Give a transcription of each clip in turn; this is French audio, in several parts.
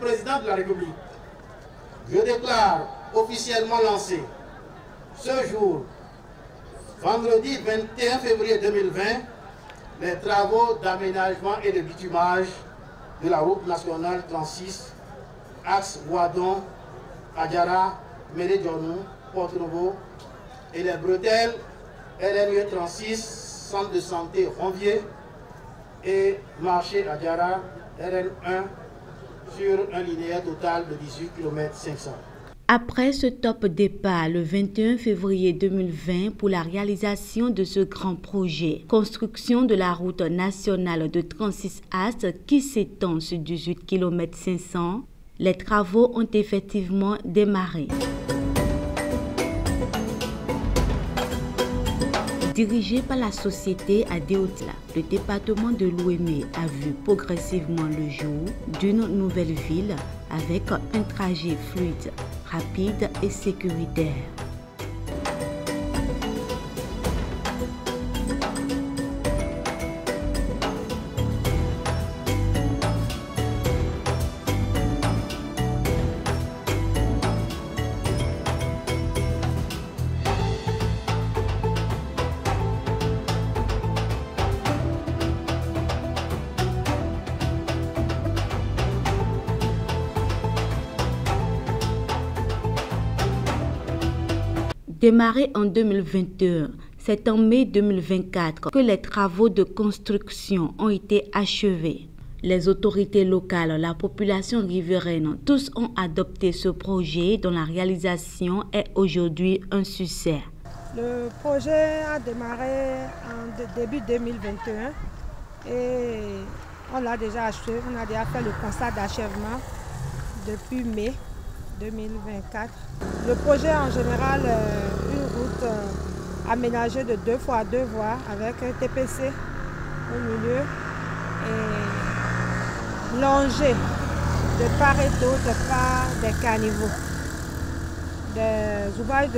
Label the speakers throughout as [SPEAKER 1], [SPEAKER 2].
[SPEAKER 1] Président de la République, je déclare officiellement lancé ce jour, vendredi 21 février 2020, les travaux d'aménagement et de bitumage de la route nationale 36, axe Ouadon, Adjara, Médé-Dionou, Porte-Novo et les bretelles LNE 36, centre de santé Ronvier et marché Adjara RN1 sur un linéaire total de 18 km 500.
[SPEAKER 2] Après ce top départ le 21 février 2020 pour la réalisation de ce grand projet, construction de la route nationale de 36 axes qui s'étend sur 18 km 500, les travaux ont effectivement démarré. Dirigé par la société Adéotla, le département de Lomé a vu progressivement le jour d'une nouvelle ville avec un trajet fluide, rapide et sécuritaire. Démarré en 2021, c'est en mai 2024 que les travaux de construction ont été achevés. Les autorités locales, la population riveraine, tous ont adopté ce projet dont la réalisation est aujourd'hui un succès.
[SPEAKER 3] Le projet a démarré en début 2021 et on l'a déjà achevé. On a déjà fait le constat d'achèvement depuis mai 2024. Le projet en général, une route aménagée de 2 fois 2 voies avec un TPC au milieu et longée de part et d'autre par des caniveaux. Des ouvrages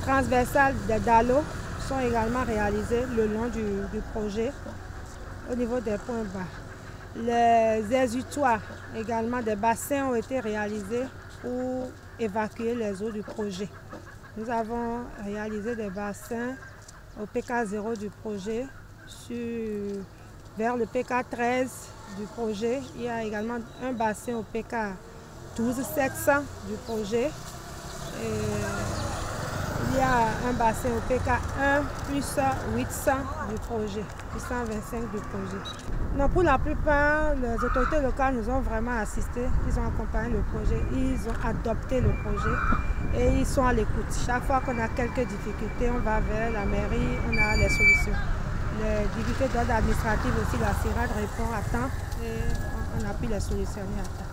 [SPEAKER 3] transversales des dallos sont également réalisés le long du projet au niveau des points bas. Les exutoires, également des bassins, ont été réalisés pour évacuer les eaux du projet. Nous avons réalisé des bassins au PK0 du projet, vers le PK13 du projet. Il y a également un bassin au PK12 700 du projet. Et il y a un bassin au PK1 plus 800 du projet, 825 du projet. Non, pour la plupart, les autorités locales nous ont vraiment assistés, ils ont accompagné le projet, ils ont adopté le projet et ils sont à l'écoute. Chaque fois qu'on a quelques difficultés, on va vers la mairie, on a les solutions. Les difficultés d'ordre administratif aussi, la CIRAD répond à temps et on a pu les solutionner à temps.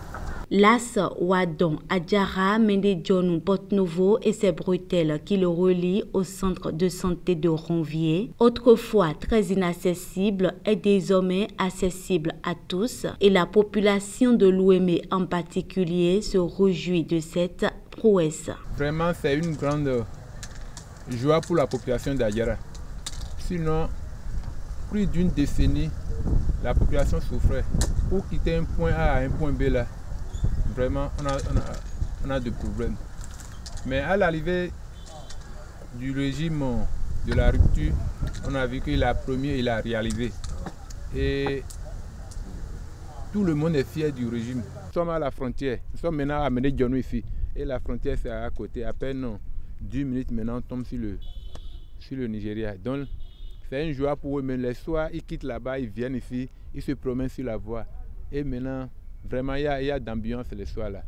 [SPEAKER 2] L'As Ouadon, Adjara, Médé-Dionou, Porte-Novo et ses bretelles qui le relient au centre de santé de Ronvier, autrefois très inaccessible, est désormais accessible à tous et la population de Lomé en particulier se réjouit de cette prouesse.
[SPEAKER 4] Vraiment, c'est une grande joie pour la population d'Adjara. Sinon, plus d'une décennie, la population souffrait. Pour quitter un point A à un point B là, vraiment, on a des problèmes. Mais à l'arrivée du régime de la rupture, on a vu que la première, il a réalisé. Et tout le monde est fier du régime. Nous sommes à la frontière. Nous sommes maintenant à Médé-Dionou ici. Et la frontière, c'est à côté. À peine 10 minutes maintenant, on tombe sur le Nigeria. Donc, c'est une joie pour eux. Mais les soirs, ils quittent là-bas, ils viennent ici, ils se promènent sur la voie. Et maintenant, vraiment, il y a d'ambiance les soirs là.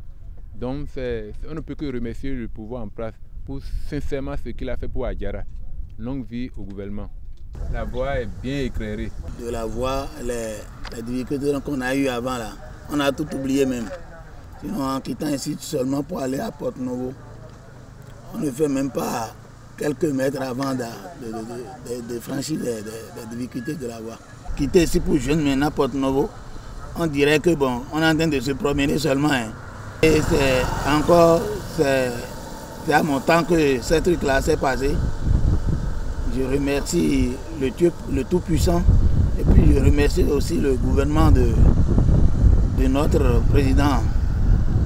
[SPEAKER 4] Donc, on ne peut que remercier le pouvoir en place pour sincèrement ce qu'il a fait pour Adjara. Longue vie au gouvernement. La voie est bien éclairée.
[SPEAKER 5] De la voie, les difficultés qu'on a eues avant là, on a tout oublié même. Sinon, en quittant ici seulement pour aller à Porte-Novo, on ne fait même pas quelques mètres avant de franchir les difficultés de la voie. Quitter ici pour jeune maintenant Porte-Novo, on dirait que bon, on est en train de se promener seulement. Hein. Et c'est à mon temps que ce truc-là s'est passé. Je remercie le Tout-Puissant et puis je remercie aussi le gouvernement de notre président.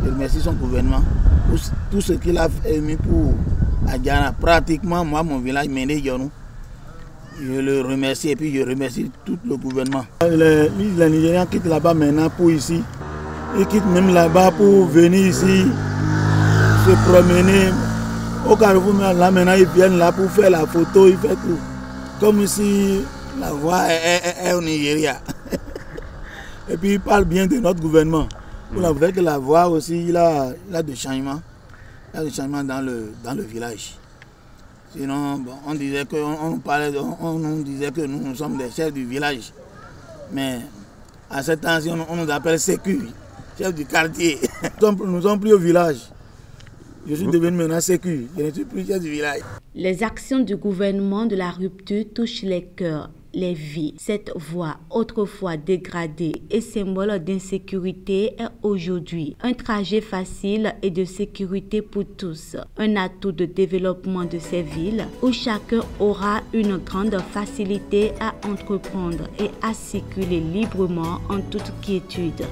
[SPEAKER 5] Je remercie son gouvernement pour tout ce qu'il a mis pour Adjara. Pratiquement, moi, mon village, Méndé Djonou, je le remercie et puis je remercie tout le gouvernement. Les Nigériens quittent là-bas maintenant pour ici. Ils quittent même là-bas pour venir ici, se promener. Au Carrefour, là maintenant, ils viennent là pour faire la photo, ils font tout. Comme si la voix est au Nigeria. Et puis ils parlent bien de notre gouvernement. Pour avec la voix aussi, il a des changements. Il y a des changements dans le village. Sinon, bon, on disait que nous sommes des chefs du village. Mais à cette temps-ci, on nous appelle Sécu, chef du quartier. Nous ne sommes plus au village. Je suis devenu maintenant Sécu, je ne suis plus chef du village.
[SPEAKER 2] Les actions du gouvernement de la rupture touchent les cœurs, les vies. Cette voie, autrefois dégradée et symbole d'insécurité, est aujourd'hui un trajet facile et de sécurité pour tous. Un atout de développement de ces villes où chacun aura une grande facilité à entreprendre et à circuler librement en toute quiétude.